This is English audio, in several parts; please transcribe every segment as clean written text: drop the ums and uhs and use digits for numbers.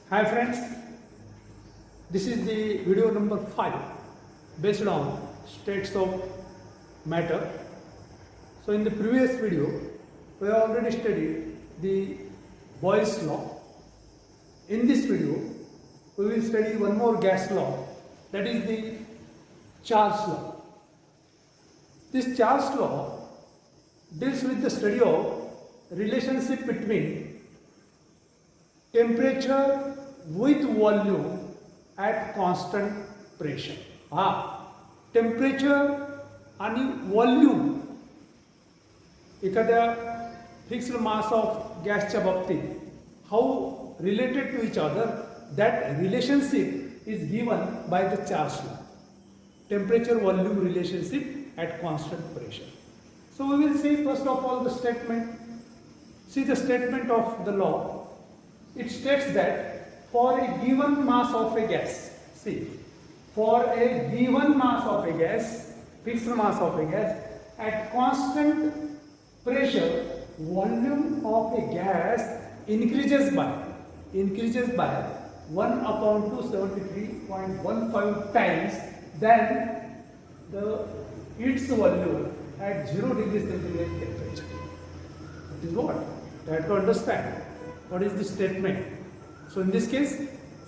Hi friends, this is the video number 5 based on states of matter. So in the previous video, we have already studied the Boyle's law. In this video, we will study one more gas law, that is the Charles law. This Charles law deals with the study of relationship between temperature with volume at constant pressure. Temperature आणि volume एखाद्या fixed mass of गॅसच्या बाबतीत how related to each other, that relationship is given by the Charles law. Temperature volume relationship at constant pressure. So we will see first of all the statement. See the statement of the law. It states that for a given mass of a gas, see, for a given mass of a gas, fixed mass of a gas, at constant pressure, volume of a gas increases by 1 upon 273.15 times than its volume at 0 degree centigrade temperature. That is what? You have to understand what is the statement. So in this case,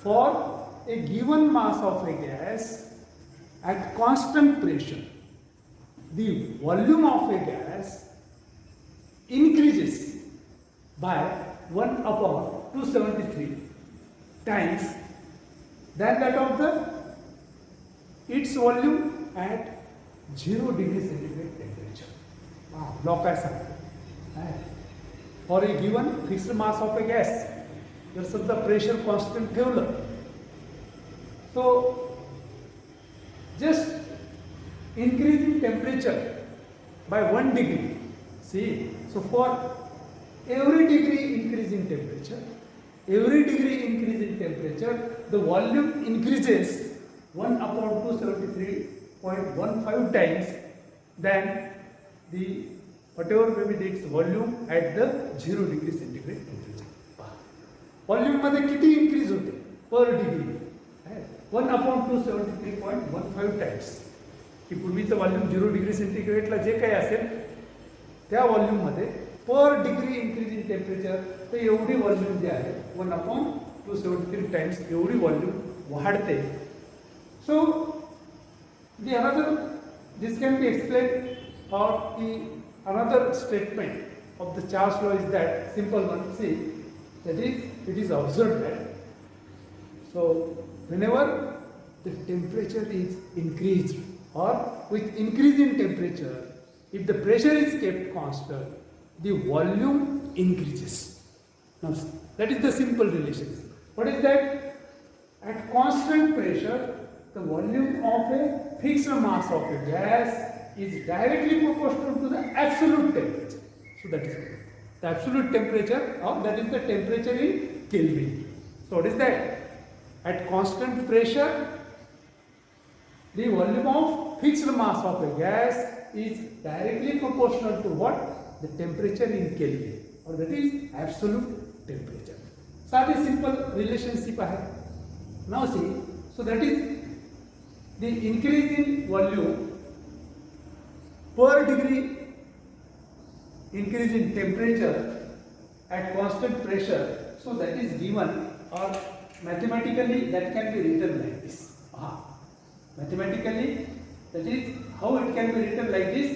for a given mass of a gas at constant pressure, the volume of a gas increases by 1 upon 273 times than that of its volume at 0 degree centigrade temperature. Law काय सांगतो? For a given fixed mass of a gas जर समजा pressure constant ठेवलं, so just increasing temperature by 1 degree. C, so for every degree increase in temperature, the volume increases 1 upon 273.15 times than the whatever may be its volume at the 0 degree centigrade temperature. Volume मध्ये किती increase होते per degree? 1 upon 273.15 times. की पूर्वीचं volume 0 degree सेंटीग्रेडला जे काही असेल त्या व्हॉल्यूममध्ये पर degree increase in temperature तर एवढी व्हॉल्यूम जे आहे 1 upon 273 टाइम्स एवढी व्हॉल्यूम वाढते. सो this can be explained, or another statement of the Charles law is that simple one. See, that is, it is observed that so whenever the temperature is increased, or with increase in temperature, if the pressure is kept constant, the volume increases. Now that is the simple relationship. What is that? At constant pressure, the volume of a fixed mass of a gas is directly proportional to the absolute temperature. So that is the absolute temperature, or that is the temperature in Kelvin. So what is that? At constant pressure, the volume of fixed mass of a gas is directly proportional to what? The temperature in Kelvin, or that is absolute temperature. साधी simple relationship आहे. Now see, so that is the increase in volume per degree increase in temperature at constant pressure. So that is given, or mathematically that can be written like this. Mathematically, that is how it can be written like this.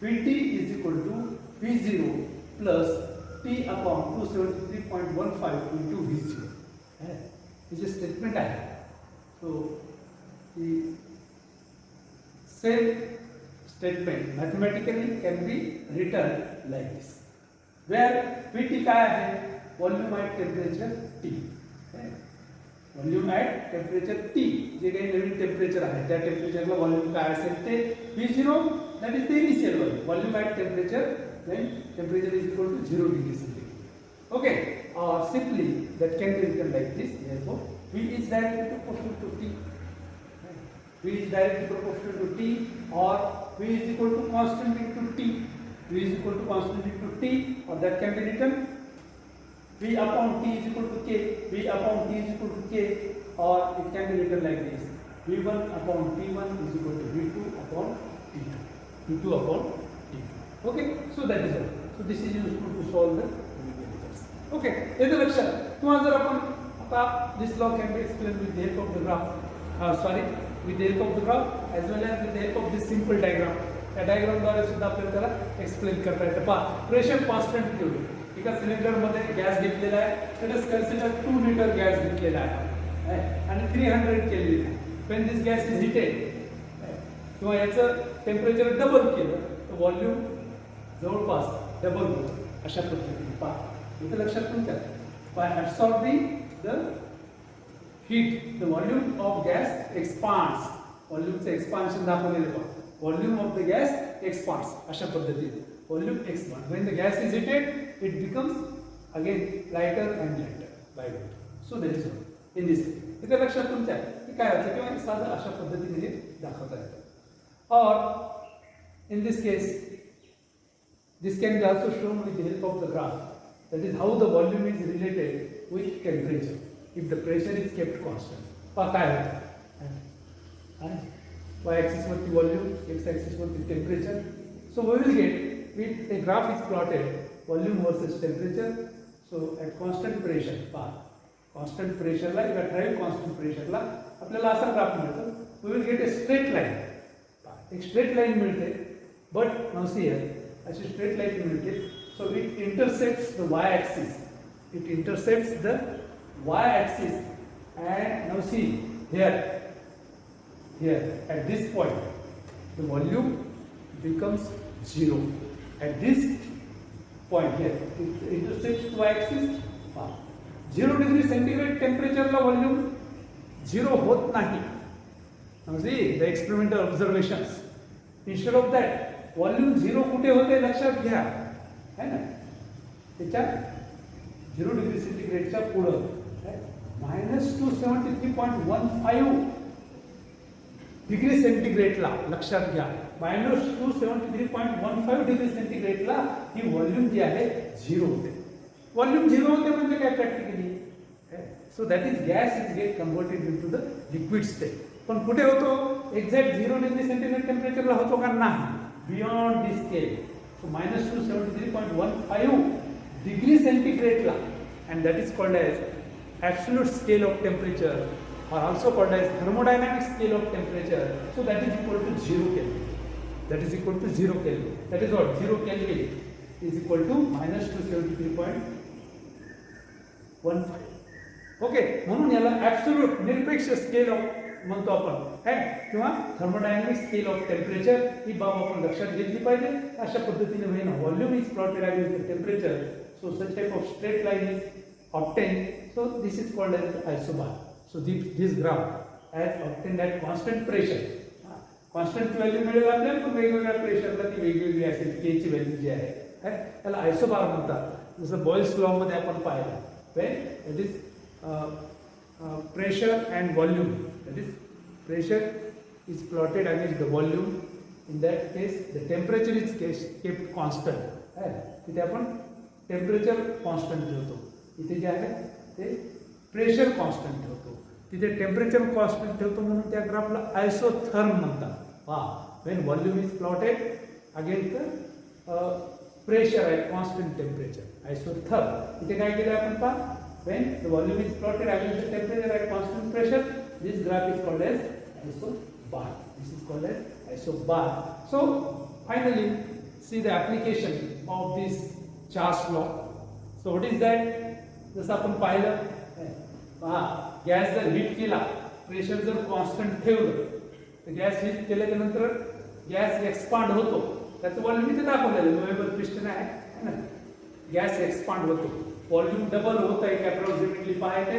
Vt is equal to V0 plus T upon 273.15 into V0. This is statement I have. So the same statement mathematically can be written like this, where Vt काय आहे? Volume at temperature T. Volume at temperature T, जे काही नवीन temperature आहे त्या टेम्परेचरला volume काय असेल ते V0, that is the initial volume. Volume at temperature when temperature is equal to 0 degree centigrade. Okay, simply that can be written like this. Therefore, V is directly proportional to T. V is directly proportional to T, or V is equal to constant into T. V is equal to constant into T, or that can be written V upon T is equal to K, V upon T is equal to K, or it can be written like this, V1 upon T1 is equal to V2 upon T2, V2 upon T2. Okay, so that is all. So this is useful to solve the numericals. Okay, याचं लक्षात किंवा जर आपण आता this law can be explained with the help of the graph, with the help of the graph as well as with the help of this simple diagram. या diagram द्वारे सुद्धा आपल्याला त्याला एक्सप्लेन करता येतं. पहा, प्रेशर कॉन्स्टंट ठेवलं, एका सिलेंडर मध्ये गॅस घेतलेला आहे, let us consider 2 litre gas घेतलेला आहे आणि 300 केल्विन आहे. When this gas is heated किंवा याचं टेम्परेचर डबल केलं तर व्हॉल्यूम जवळपास डबल होतं. अशा पद्धतीने पहा, इथं लक्षात तुमच्या by absorbing the heat the volume of gas expands. व्हॉल्यूमचं एक्सपान्शन दाखवलेलं पहा, volume of the gas expands. अशा पद्धतीने volume expands. When the gas is heated, it becomes again lighter and lighter by weight. So that is all in this. इथे लक्षात तुमच्या की काय होतं किंवा साधं अशा पद्धतीने हे दाखवता येतं. Or in this case, this can be also shown with the help of the graph. That is how the volume is related with temperature. If the pressure is kept constant. पहा काय होतं. Y axis वरती volume, X axis वरती temperature. So we will get with a graph is plotted volume versus temperature. So at constant pressure, constant pressure ला किंवा ठराविक constant pressure ला आपल्याला असा graph मिळतो. We will get a straight line. एक straight line मिळते. But now see here, अशी straight line मिळते. So it intersects the Y axis. It intersects the Y axis. And now see here. Here at this point the volume becomes 0. At this point here it intersects the y-axis. 0 degree centigrade temperature La volume 0 होत नाही. Now see the experimental observations. Instead of that volume 0 कुठे होते लक्षात घ्या, है ना, त्याच्या 0 degree सेंटीग्रेडच्या पुढं -273.15 डिग्री सेंटीग्रेडला लक्षात घ्या, -273.15 डिग्री सेंटीग्रेडला ही व्हॉल्यूम जी आहे 0 होते. व्हॉल्यूम 0 होते म्हणजे काय practically, so that is gas is get converted into the liquid state. पण कुठे होतो, एक्झॅक्ट 0 डिग्री सेंटीग्रेड टेम्परेचरला होतो का नाही, beyond this scale. So -273.15 degree सेंटीग्रेडला, and that is called as absolute scale of temperature, or also called as thermodynamic scale of temperature. So that is equal to 0 Kelvin. That is equal to 0 Kelvin. That is what 0 Kelvin is equal to -273.15. Okay, म्हणून याला absolute निरपेक्ष scale of म्हणतो आपण, है किंवा thermodynamic scale of temperature. ही बाब आपण लक्षात घेतली पाहिजे. अशा पद्धतीने when volume is plotted against the temperature, so such type of straight line is obtained. So this is called as isobar. So this graph as obtained at constant pressure. Constant value मिळेल आपल्याला, पण वेगवेगळ्या प्रेशरला ती वेगवेगळी असेल. के ची value जी आहे त्याला आयसोबार म्हणतात. जसं बॉयल्स लॉ मध्ये आपण पाहिलं, that is pressure and volume. That is pressure is plotted against the volume. In that case the temperature is kept constant. तिथे आपण टेम्परेचर कॉन्स्टंट ठेवतो. इथे जे आहे ते प्रेशर कॉन्स्टंट ठेवतो. तिथे टेम्परेचर कॉन्स्टंट ठेवतो, म्हणून त्या ग्राफला आयसोथर्म म्हणतात. When volume is plotted against the pressure at constant temperature, isotherm. इथे काय केलं आपण पहा, when the volume is plotted against the temperature at constant pressure, this graph is called as isobar. This is called as isobar. So finally see the application of this Charles law. So what is that, जसं आपण पाहिलं, gas जर heat केला, pressure जर constant ठेवलं, तर gas heat केल्याच्या नंतर गॅस एक्सपांड होतो. त्याचं व्हॉल्यूम इथे दाखवलेलं नोव्हेंबर पिस्टन आहे ना. गॅस एक्सपांड होतो, व्हॉल्यूम डबल होत आहे अप्रॉक्सिमेटली. पाहायचे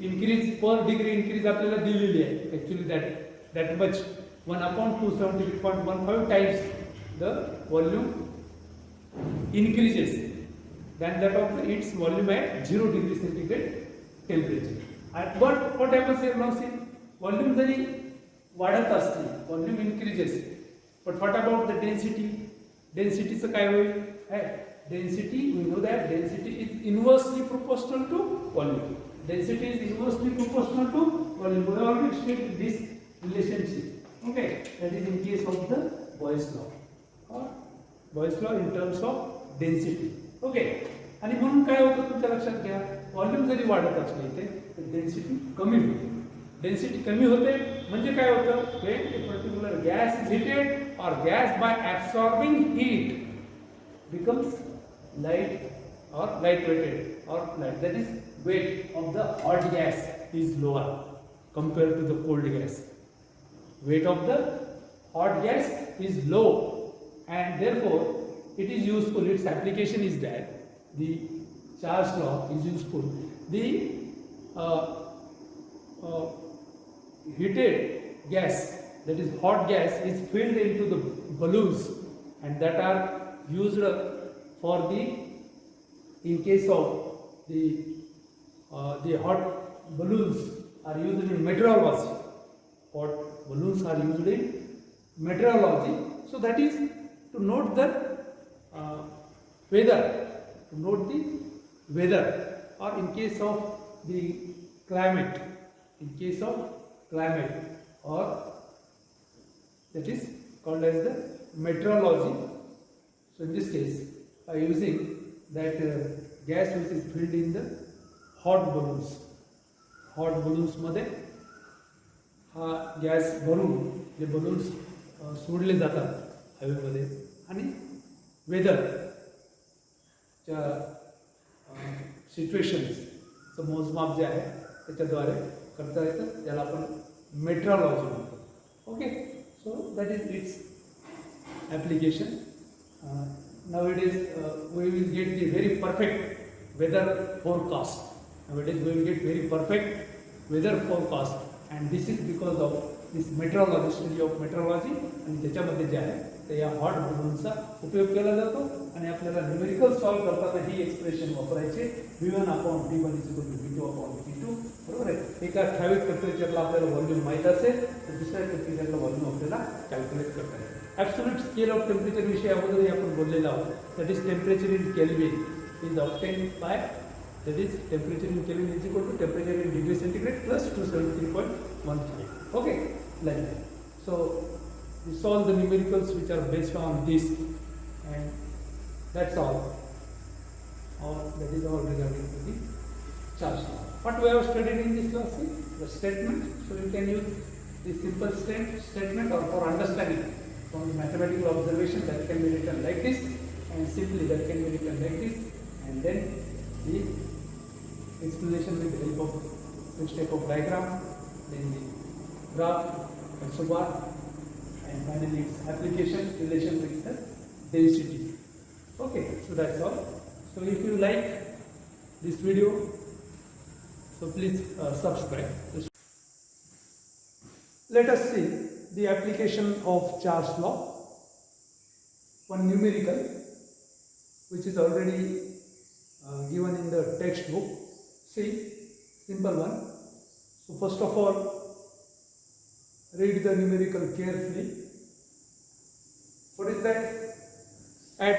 इन्क्रीज पर डिग्री इन्क्रीज आपल्याला दिलेली आहे. Actually that much 1/273.15 times the volume increases than that of its volume at 0 degree centigrade temperature. But what happens here now, see, volume जरी वाढत असते, volume increases, but what about the density? Density चं काय होईल? density, we know that density is inversely proportional to volume. Density is inversely proportional to volume. We already stated this relationship. Okay, that is in case of the Boyle's law, or Boyle's law in terms of density. Okay, आणि म्हणून काय होतं तुमच्या लक्षात घ्या, volume जरी वाढत असले इथे तर डेन्सिटी कमी होते. डेन्सिटी कमी होते म्हणजे काय होतं, when a particular gas is heated or gas by absorbing heat becomes light or light weighted or light, that is weight of the hot gas is lower compared to the cold gas. Weight of the hot gas is low and therefore it is useful, its application is that the Charles law is useful. The heated gas, that is hot gas, is filled into the balloons and that are used for the, in case of the hot balloons are used in meteorology. Hot balloons are used in meteorology. So that is to note the weather, to note the weather, or in case of the climate, in case of climate, or that is called as the meteorology. So in this case, by using that gas which is filled in the hot balloons मध्ये हा gas भरून जे balloons सोडले जातात हवेमध्ये आणि वेदरच्या सिच्युएशन्सचं मोजमाप जे आहे त्याच्याद्वारे करता येतं, त्याला आपण मेट्रोलॉजी म्हणतो. Okay, so that is it's application. Nowadays we will get the very perfect weather forecast. Nowadays we will get very perfect weather forecast. And this is because of this meteorology, study of meteorology. आणि त्याच्यामध्ये जे आहे ते या hot बलूनचा उपयोग केला जातो आणि आपल्याला न्यूमेरिकल सॉल्व करताना ही एक्सप्रेशन वापरायचे, V1 upon T1 V2 upon T2. बरोबर आहे. एका ठराविक टेम्परेचरला आपल्याला व्हॉल्यूम माहीत असेल तर दुसऱ्या टेम्परेचरला व्हॉल्यूम आपल्याला कॅल्क्युलेट करता येईल. ॲब्सोल्यूट स्केल ऑफ टेम्परेचर विषयी अगोदरही आपण बोललेलो आहोत. That is temperature in kelvin is obtain bye, that is temperature in Kelvin is equal to temperature in degree centigrade plus 273.15. Okay, like that. So we solve the numericals which are based on this, and that's all. Or that is all regarding to the Charles law. What we have studied in this class is the statement. So you can use the simple statement, or for understanding from the mathematical observation, that can be written like this, and simply that can be written like this, and then the explanation with the help of this type of diagram, then the graph also bar, and finally its application relation with the density. Okay, so that's all. So if you like this video, so please subscribe. Let us see the application of Charles law. One numerical which is already given in the textbook. See, simple one. So first of all, read the numerical carefully. What is that? At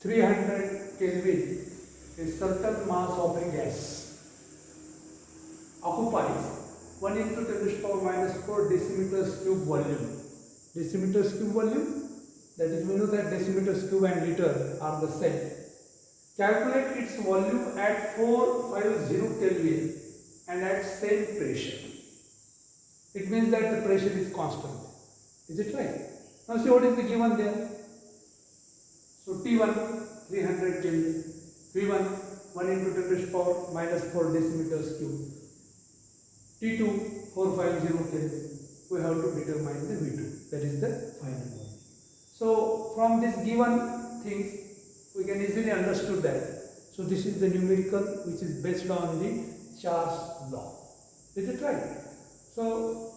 300 Kelvin, a certain mass of a gas occupies 1 into 10 to the power minus 4 decimeters cube volume. Decimeters cube volume, that is, we know that decimeters cube and liter are the same. Calculate its volume at 450 Kelvin and at same pressure. It means that the pressure is constant. Is it right? Now see what is the given there. So T1 300 Kelvin, V1 1 into 10 to the power minus 4 decimeters cube, T2 450 Kelvin. We have to determine the V2. That is the final one. So from this given things, we can easily understood that. So this is the numerical which is based on the Charles law. Is it right? So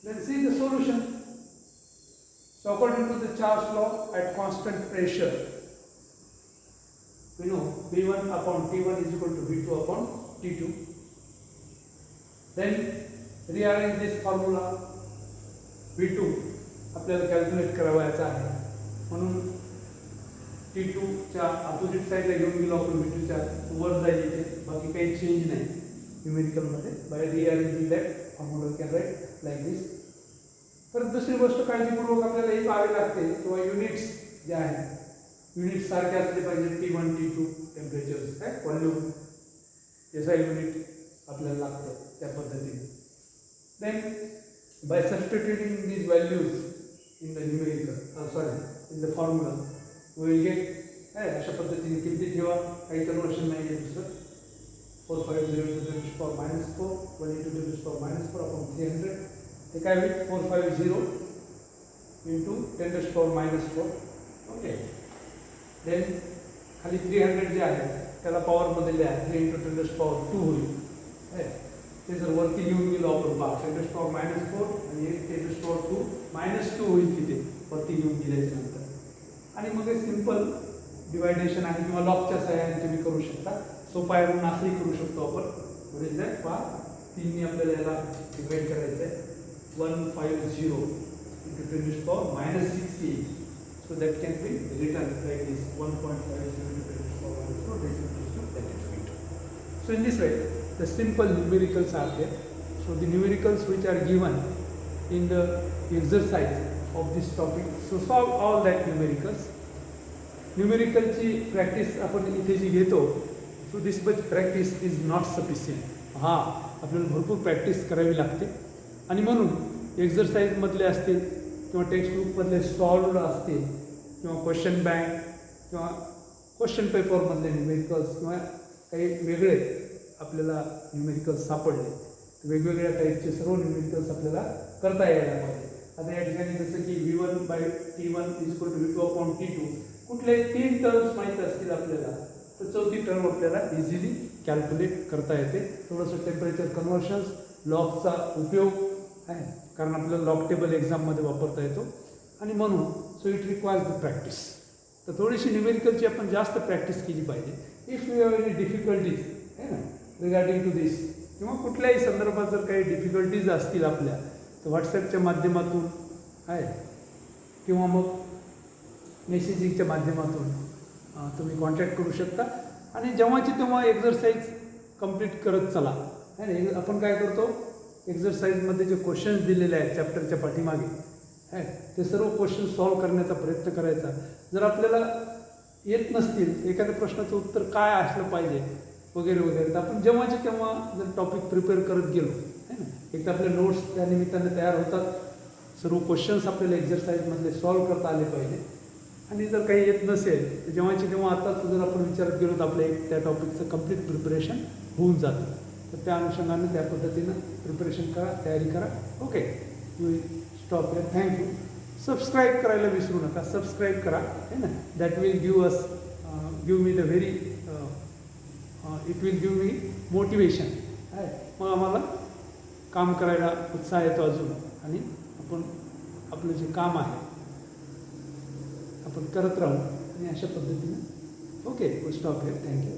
let's see the solution. So according to the Charles law, at constant pressure, we know V1 upon T1 is equal to V2 upon T2. Then rearrange this formula. V2 आपल्याला calculate करावायचा आहे, म्हणून T2च्या opposite साईडला घेऊन गेलो आपण V2च्या वर जाईल इथे, बाकी काही चेंज नाही न्यूमेरिकलमध्ये. By rearranging that formula can write like this. परत दुसरी गोष्ट काळजीपूर्वक आपल्याला हे पाहावे लागते किंवा युनिट्स जे आहेत युनिट सारखे असले पाहिजे. T1 T2 टेम्परेचर्स काय व्हॉल्यूम SI युनिट आपल्याला लागतं त्या पद्धतीने. Then by substituting these values in the numerical in the formula we will get अशा पद्धतीने किती ठेवा, काही कन्वर्शन नाही आहे दुसरं. 450 to the power minus 4 1 to the power minus 4 upon 300 हे काय होईल 450 into 10 to the power minus 4. Okay. Then खाली 300 जे आहे त्याला पॉवरमध्ये लिहा 3 into 10 to the power 2 होईल. ते जर वरती घेऊन गेलो आपण 10 to the power minus 4 आणि 10 to the power 2 minus 2 होईल तिथे वरती घेऊन गेल्याच्या नंतर. आणि मग हे सिंपल डिवायडेशन आहे किंवा लॉगच्या सहाय्याने तुम्ही करू शकता. सोपा आहे म्हणून असंही करू शकतो आपण. पुढे जाय पहा 3 आपल्याला याला डिवाइड करायचं आहे. 150 into 10 to the power minus 68. So that can be written like this 1.50 into 10 to the power minus 4 that is feet. So in this way the simple numericals are there. So the numericals which are given in the exercise of this topic. So solve all that numericals. न्यूमेरिकलची practice आपण इथे जी घेतो, so this much practice is not sufficient. हां, आपल्याला भरपूर practice करावी लागते. आणि म्हणून एक्झरसाईजमधले असतील किंवा टेक्स्टबुकमधले सॉल्व्ड असतील किंवा क्वेश्चन बँक किंवा क्वेश्चन पेपरमधले न्यूमेरिकल्स किंवा काही वेगळे आपल्याला न्यूमेरिकल्स सापडले, वेगवेगळ्या टाईपचे सर्व न्यूमेरिकल्स आपल्याला करता यायला पाहिजे. आता या ठिकाणी जसं की V1/T1 = V2 upon T2 कुठले 3 टर्म्स माहीत असतील आपल्याला तर चौथी टर्म आपल्याला इझिली कॅल्क्युलेट करता येते. थोडंसं टेम्परेचर कन्व्हर्शन्स लॉगचा उपयोग आहे कारण आपल्याला लॉग टेबल एक्झाममध्ये वापरता येतो आणि म्हणून so it requires the practice. तर थोडीशी न्यूमेरिकलची आपण जास्त प्रॅक्टिस केली पाहिजे. If you have any difficulties आहे ना रिगार्डिंग टू दिस किंवा कुठल्याही संदर्भात जर काही डिफिकल्टीज असतील आपल्या तर व्हॉट्सॲपच्या माध्यमातून आहे किंवा मग मेसेजिंगच्या माध्यमातून तुम्ही कॉन्टॅक्ट करू शकता. आणि जेव्हाची तेव्हा एक्झरसाईज कंप्लीट करत चला. आहे ना, आपण काय करतो एक्झरसाईजमध्ये जे क्वेश्चन्स दिलेले आहेत चॅप्टरच्या पाठीमागे आहे ते सर्व क्वेश्चन सॉल्व करण्याचा प्रयत्न करायचा. जर आपल्याला येत नसतील एखाद्या प्रश्नाचं उत्तर काय असलं पाहिजे वगैरे वगैरे तर आपण जेव्हाची तेव्हा जर टॉपिक प्रिपेअर करत गेलो आहे ना, एक तर आपले नोट्स त्या निमित्ताने तयार होतात. सर्व क्वेश्चन्स आपल्याला एक्झरसाईजमधले सॉल्व करता आले पाहिजे. आणि जर काही येत नसेल तर जेव्हाची तेव्हा आताच जर आपण विचारत गेलो तर आपल्या त्या टॉपिकचं कंप्लीट प्रिपरेशन होऊन जातं. तर त्या अनुषंगाने त्या पद्धतीनं प्रिपरेशन करा, तयारी करा. Okay, we stop here. Thank you. Subscribe करायला विसरू नका. सबस्क्राईब करा है ना. That will give me the very it will give me motivation आहे. मग आम्हाला काम करायला उत्साह येतो अजून आणि आपण आपलं जे काम आहे आपण करत राहू आणि अशा पद्धतीने. Okay, we stop here. Thank you.